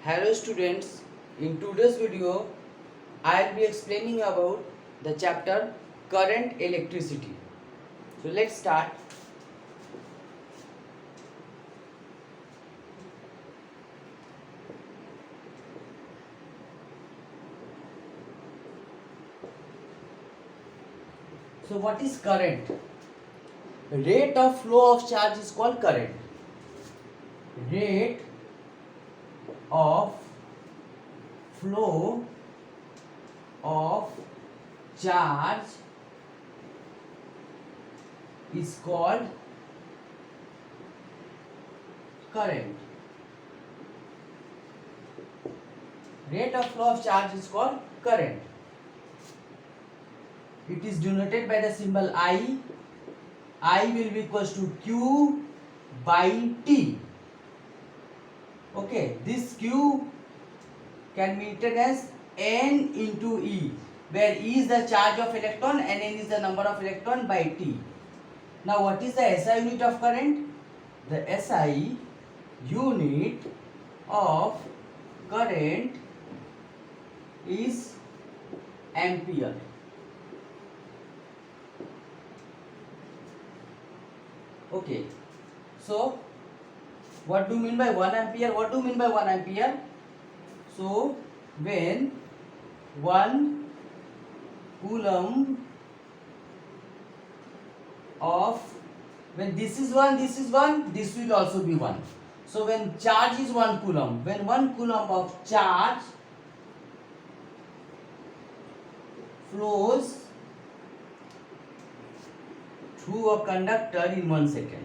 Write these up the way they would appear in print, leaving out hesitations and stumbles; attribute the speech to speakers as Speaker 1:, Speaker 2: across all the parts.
Speaker 1: Hello students, in today's video I will be explaining about the chapter current electricity. So let's start. So what is current? Rate of flow of charge is called current. Rate of flow of charge is called current. Rate of flow of charge is called current. It is denoted by the symbol I. I will be equals to Q by T. Okay, this Q can be written as N into E, where E is the charge of electron and N is the number of electron by T. Now what is the SI unit of current? The SI unit of current is ampere. Okay, so what do you mean by 1 ampere? What do you mean by 1 ampere? So when 1 coulomb of, when this is 1, this is 1, this will also be 1. So when charge is 1 coulomb, when 1 coulomb of charge flows through a conductor in 1 second.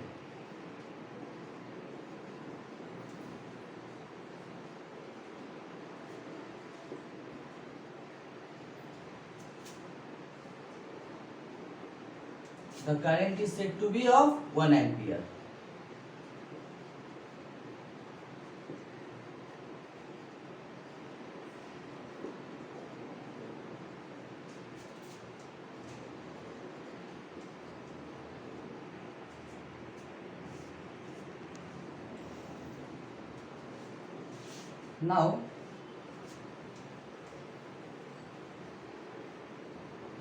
Speaker 1: The current is said to be of 1 ampere. Now,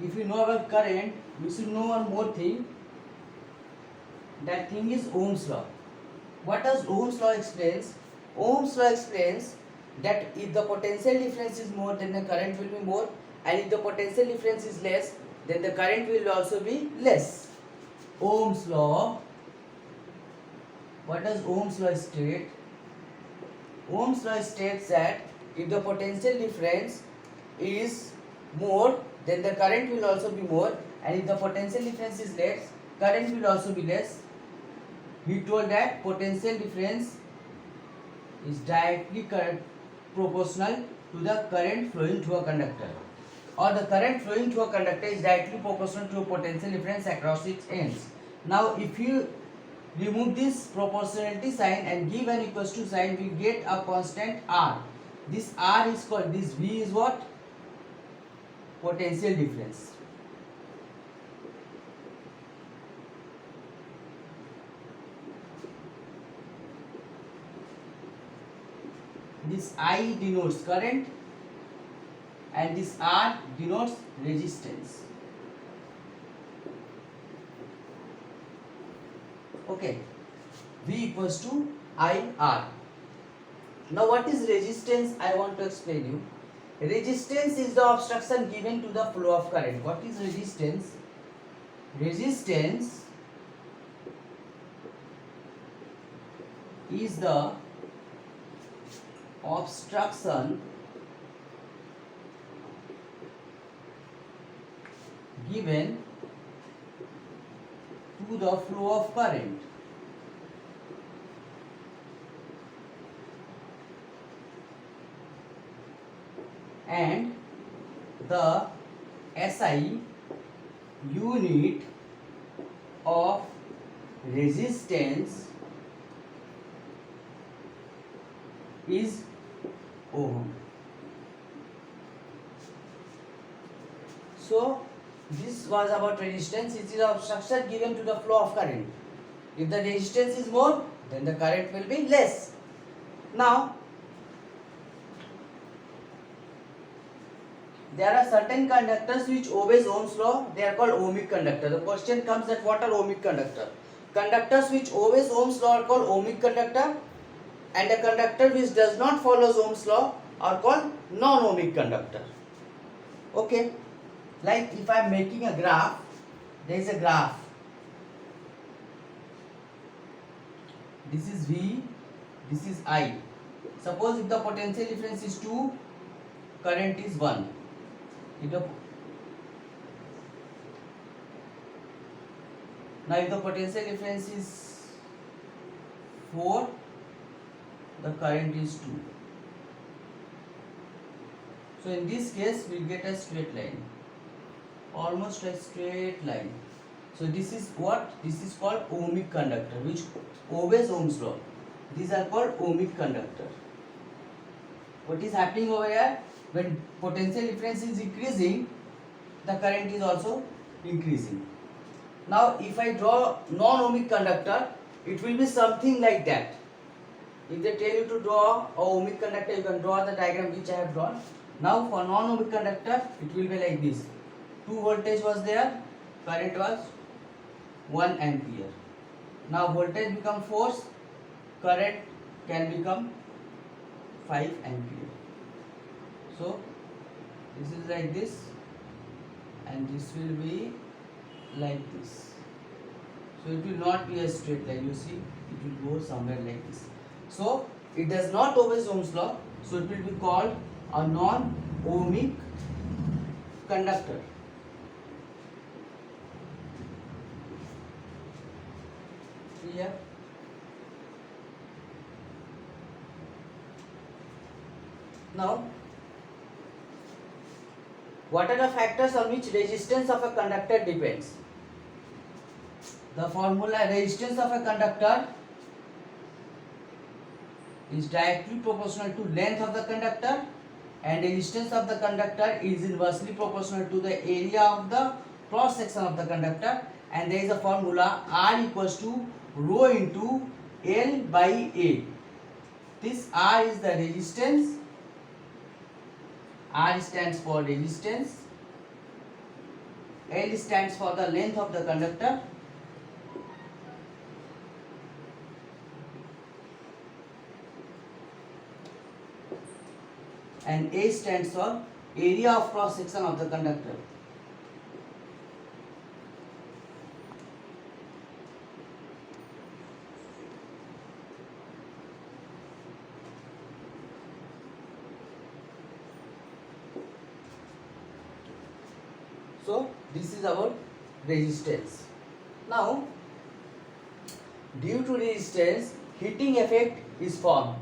Speaker 1: if you know about current, we should know one more thing. That thing is Ohm's law. What does Ohm's law explains? Ohm's law explains that if the potential difference is more, then the current will be more, and if the potential difference is less, then the current will also be less. Ohm's law. What does Ohm's law state? Ohm's law states that if the potential difference is more, then the current will also be more, and if the potential difference is less, current will also be less. He told that potential difference is directly proportional to the current flowing through a conductor, or the current flowing through a conductor is directly proportional to a potential difference across its ends. Now if you remove this proportionality sign and give an equals to sign, we get a constant R. This R is called, this V is what? Potential difference. This I denotes current and this R denotes resistance. Okay, V equals to IR. Now what is resistance? I want to explain you. Resistance is the obstruction given to the flow of current. What is resistance? Resistance is the obstruction given to the flow of current. And the SI unit of resistance is ohm. So this was about resistance. It is the obstruction given to the flow of current. If the resistance is more, then the current will be less. Now there are certain conductors which obeys Ohm's law. They are called ohmic conductor. The question comes that what are ohmic conductor? Conductors which obeys Ohm's law are called ohmic conductor, and a conductor which does not follow Ohm's law are called non-ohmic conductor. Okay, like if I am making a graph, there is a graph. This is V, this is I. Suppose if the potential difference is 2, current is 1. Now if the potential difference is 4, the current is 2. So in this case we get a straight line, almost a straight line. So this is what? This is called ohmic conductor, which obeys Ohm's law. These are called ohmic conductor. What is happening over here? When potential difference is increasing, the current is also increasing. Now if I draw non-ohmic conductor, it will be something like that. If they tell you to draw a ohmic conductor, you can draw the diagram which I have drawn. Now for non-ohmic conductor, it will be like this. 2 voltage was there, current was 1 ampere. Now voltage become force, current can become 5 ampere. So this is like this, and this will be like this. So it will not be a straight line, you see, it will go somewhere like this. So it does not obey Ohm's law, so it will be called a non-ohmic conductor. Clear? Now, what are the factors on which resistance of a conductor depends? The formula resistance of a conductor is directly proportional to length of the conductor, and resistance of the conductor is inversely proportional to the area of the cross section of the conductor, and there is a formula R equals to rho into L by A. This R is the resistance. R stands for resistance, L stands for the length of the conductor, and A stands for area of cross section of the conductor. So this is our resistance. Now due to resistance, heating effect is formed.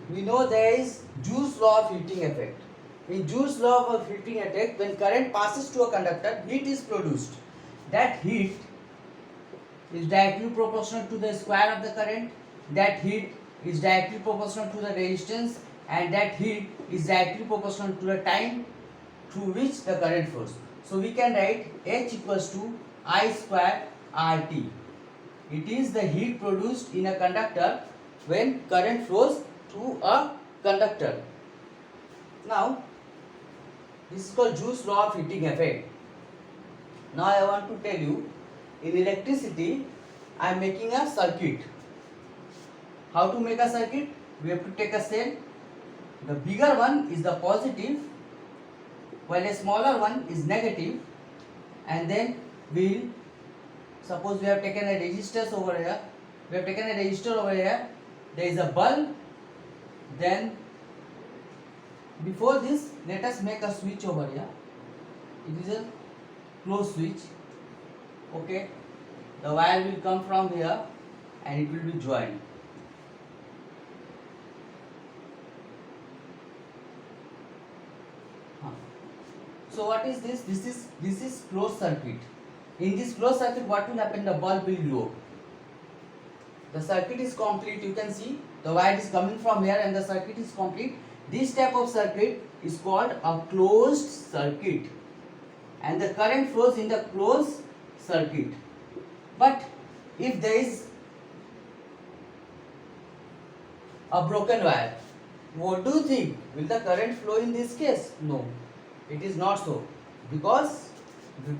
Speaker 1: We know there is Joule's law of heating effect. In Joule's law of heating effect, when current passes to a conductor, heat is produced. That heat is directly proportional to the square of the current. That heat is directly proportional to the resistance, and that heat is directly proportional to the time through which the current flows. So we can write H equals to I square RT. It is the heat produced in a conductor when current flows through a conductor. Now this is called Joule's law of heating effect. Now I want to tell you, in electricity I am making a circuit. How to make a circuit? We have to take a cell. The bigger one is the positive, while a smaller one is negative, and then we will, suppose we have taken a resistor over here, there is a bulb, then before this let us make a switch over here. It is a closed switch. Okay, the wire will come from here and it will be joined. So what is this? This is closed circuit. In this closed circuit, what will happen? The bulb will glow. The circuit is complete. You can see the wire is coming from here and the circuit is complete. This type of circuit is called a closed circuit, and the current flows in the closed circuit. But if there is a broken wire, what do you think? Will the current flow in this case? No. It is not so, because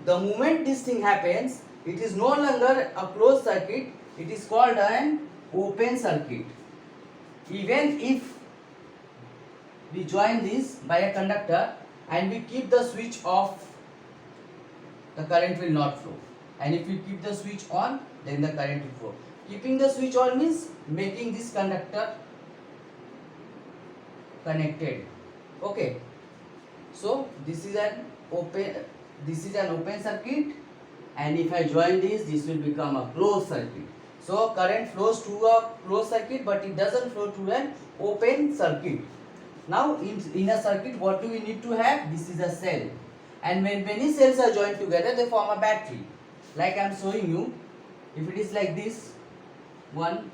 Speaker 1: the moment this thing happens, it is no longer a closed circuit, it is called an open circuit. Even if we join this by a conductor and we keep the switch off, the current will not flow, and if we keep the switch on, then the current will flow. Keeping the switch on means making this conductor connected. Okay, so this is an open circuit, and if I join this will become a closed circuit. So current flows through a closed circuit, but it doesn't flow through an open circuit. Now in a circuit, what do we need to have? This is a cell, and when many cells are joined together, they form a battery. Like I am showing you, if it is like this, one,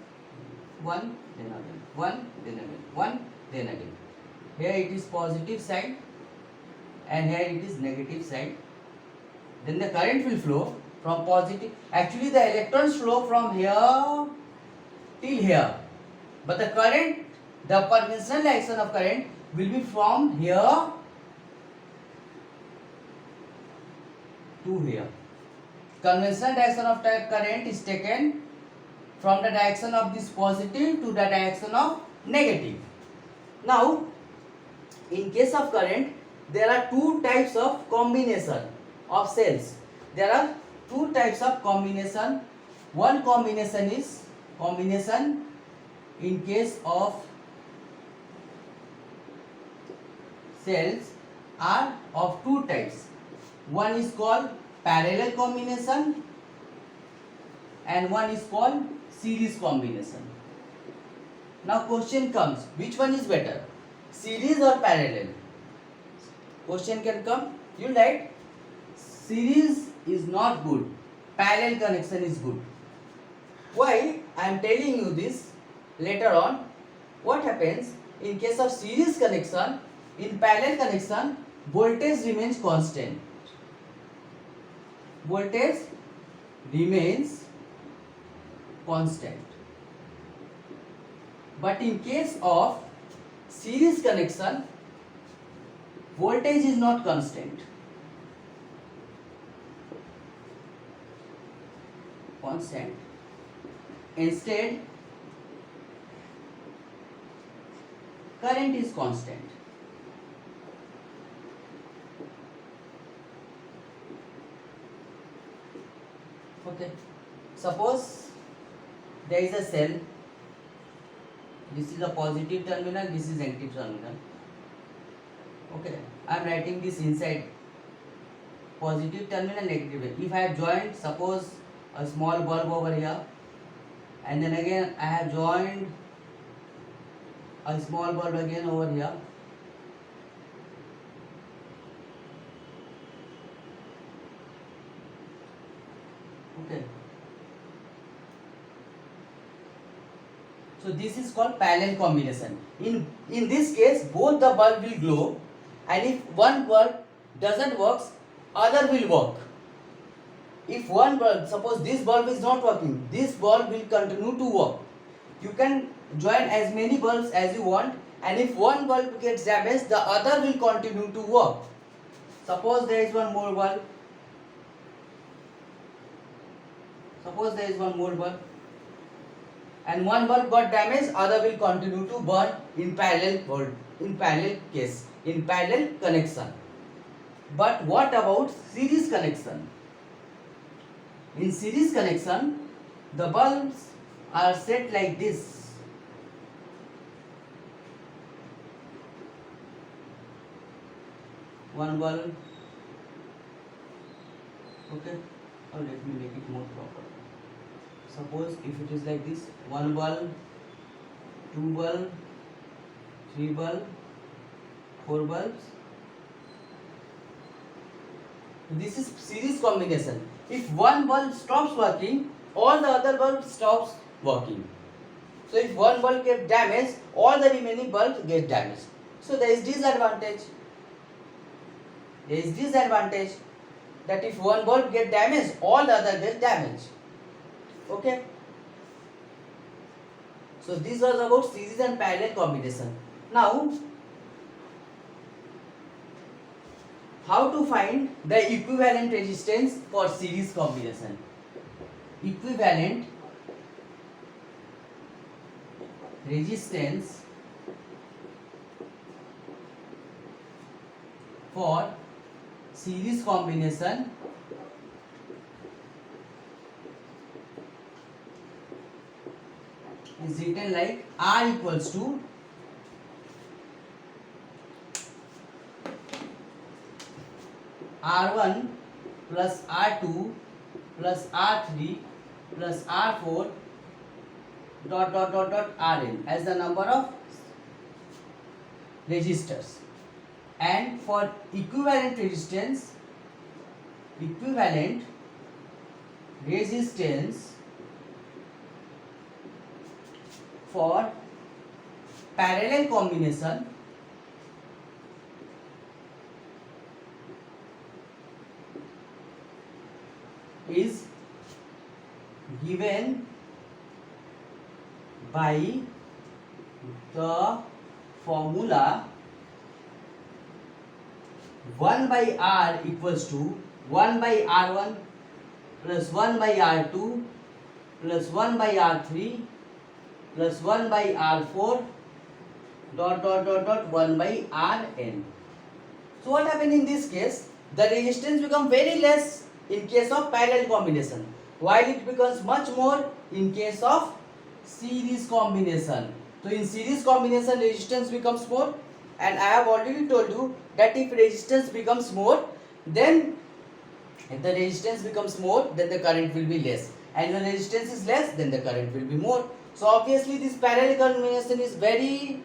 Speaker 1: then again, one, then again, one, then again. Here it is positive side, and here it is negative side. Then the current will flow from positive. Actually, the electrons flow from here till here, but the current, the conventional direction of current will be from here to here. Conventional direction of current is taken from the direction of this positive to the direction of negative. Now, in case of current, there are two types of combination of cells. There are two types of combination. One combination is combination in case of cells are of two types. One is called parallel combination and one is called series combination. Now question comes, which one is better, series or parallel? Question can come, you write series is not good, parallel connection is good. Why I am telling you this? Later on, what happens in case of series connection, in parallel connection, voltage remains constant. Voltage remains constant. But in case of series connection, voltage is not constant. Instead, current is constant. Okay, suppose there is a cell, this is a positive terminal, this is negative terminal. Okay, I am writing this inside positive terminal, negative. If I have joined, suppose a small bulb over here, and then again I have joined a small bulb again over here. Okay, so this is called parallel combination. In this case, both the bulb will glow, and if one bulb doesn't work, other will work. If one bulb, suppose this bulb is not working, this bulb will continue to work. You can join as many bulbs as you want, and if one bulb gets damaged, the other will continue to work. Suppose there is one more bulb. Suppose there is one more bulb, and one bulb got damaged, other will continue to burn in parallel case, in parallel connection. But what about series connection? In series connection, the bulbs are set like this. One bulb. Okay, or let me make it more proper. Suppose if it is like this, one bulb, two bulb, three bulb, four bulbs. This is series combination. If one bulb stops working, all the other bulbs stops working. So if one bulb gets damaged, all the remaining bulbs get damaged. So there is disadvantage. There is disadvantage that if one bulb get damaged, all the other get damaged. Okay. So this was about series and parallel combination. Now how to find the equivalent resistance for series combination. Equivalent resistance for series combination is written like R equals to R1 plus R2 plus R3 plus R4 dot Rn as the number of resistors. And for equivalent resistance for parallel combination is given by the formula 1 by R equals to 1 by R1 plus 1 by R2 plus 1 by R3 plus 1 by R4 dot 1 by Rn. So what happened in this case? The resistance become very less in case of parallel combination, while it becomes much more in case of series combination. So in series combination resistance becomes more, and I have already told you that if resistance becomes more, then if the resistance becomes more, then the current will be less, and when resistance is less, then the current will be more. So obviously this parallel combination is very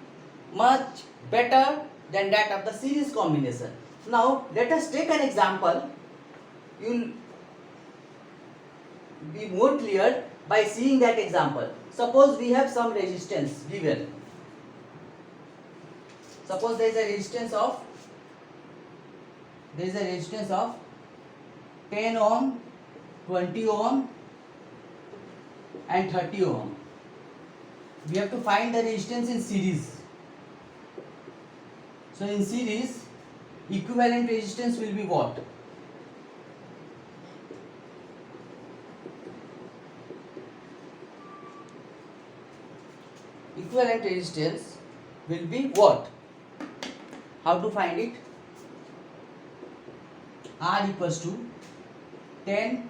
Speaker 1: much better than that of the series combination. Now let us take an example. You will be more clear by seeing that example. Suppose we have some resistance given. Suppose there is a resistance of 10 ohm, 20 ohm and 30 ohm. We have to find the resistance in series. So in series, equivalent resistance will be what? Equivalent resistance will be what? How to find it? R equals to 10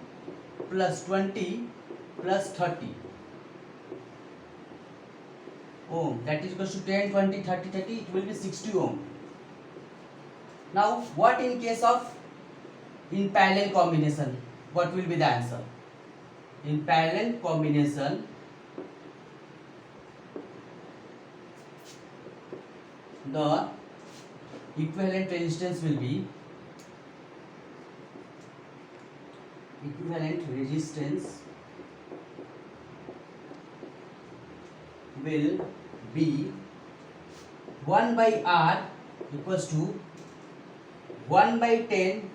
Speaker 1: plus 20 plus 30 ohm, that is equals to 10, 20, 30, 30, it will be 60 ohm. Now what in case of in parallel combination, what will be the answer? In parallel combination, the equivalent resistance will be will be 1 by R equals to 1 by 10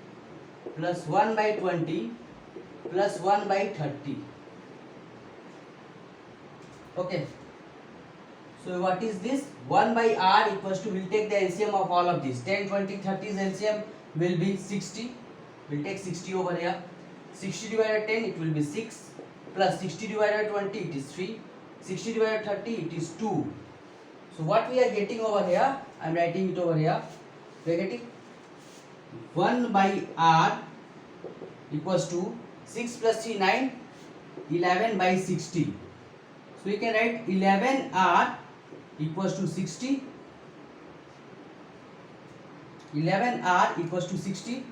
Speaker 1: plus 1 by 20 plus 1 by 30. Okay. So what is this? 1 by R equals to, we'll take the LCM of all of these. 10, 20, 30's LCM will be 60. We'll take 60 over here. 60 divided 10, it will be 6. Plus 60 divided 20, it is 3. 60 divided 30, it is 2. So what we are getting over here, I am writing it over here. We are getting 1 by R equals to 6 plus 3, 9, 11 by 60. So we can write 11R equals to 60. 11R equals to 60.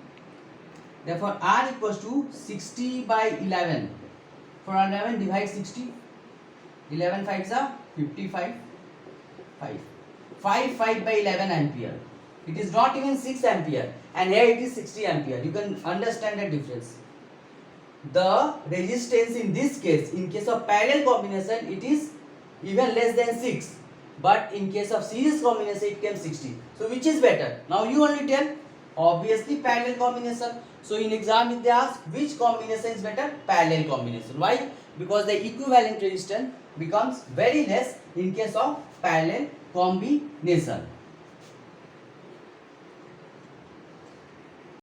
Speaker 1: Therefore R equals to 60 by 11. For 11 divide 60. 11 5s are 55. 5 by 11 ampere. It is not even 6 ampere, and here it is 60 ampere. You can understand the difference. The resistance in this case, in case of parallel combination, it is even less than 6. But in case of series combination, it came 60. So which is better? Now you only tell. Obviously parallel combination. So in exam if they ask which combination is better, parallel combination. Why? Because the equivalent resistance becomes very less in case of parallel combination.